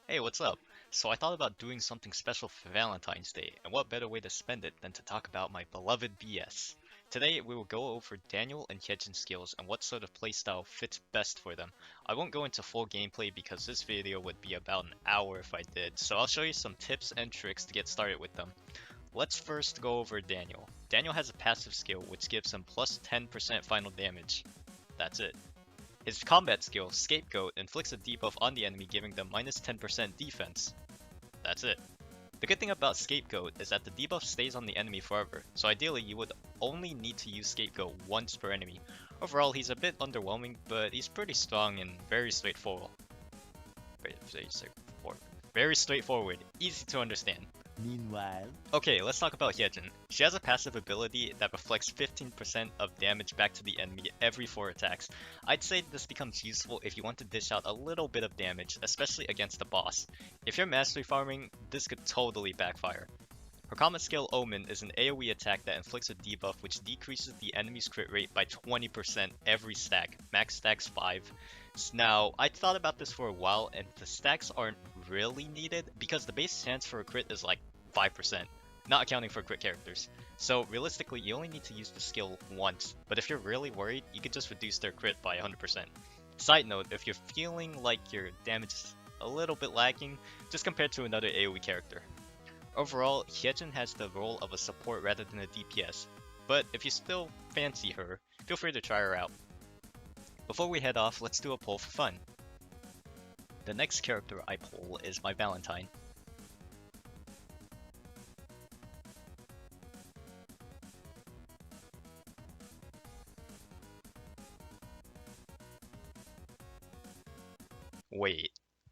Hey, what's up? So I thought about doing something special for Valentine's Day, and what better way to spend it than to talk about my beloved BS. Today we will go over Daniel and Hyejin's skills and what sort of playstyle fits best for them. I won't go into full gameplay because this video would be about an hour if I did, so I'll show you some tips and tricks to get started with them. Let's first go over Daniel. Daniel has a passive skill which gives him plus 10% final damage. That's it. His combat skill, Scapegoat, inflicts a debuff on the enemy giving them minus 10% defense. That's it. The good thing about Scapegoat is that the debuff stays on the enemy forever, so ideally you would only need to use Scapegoat once per enemy. Overall, he's a bit underwhelming, but he's pretty strong and very straightforward. Very straightforward, easy to understand. Meanwhile, Okay, let's talk about Hyejin. She has a passive ability that reflects 15% of damage back to the enemy every 4 attacks. I'd say this becomes useful if you want to dish out a little bit of damage, especially against a boss. If you're mastery farming, this could totally backfire. Her common skill Omen is an AoE attack that inflicts a debuff which decreases the enemy's crit rate by 20% every stack, max stacks 5. Now, I thought about this for a while and the stacks aren't really needed because the base chance for a crit is like 5%, not accounting for crit characters. So realistically, you only need to use the skill once, but if you're really worried, you could just reduce their crit by 100%. Side note, if you're feeling like your damage is a little bit lacking, just compare to another AoE character. Overall, Hyejin has the role of a support rather than a DPS, but if you still fancy her, feel free to try her out. Before we head off, let's do a poll for fun. The next character I poll is my Valentine.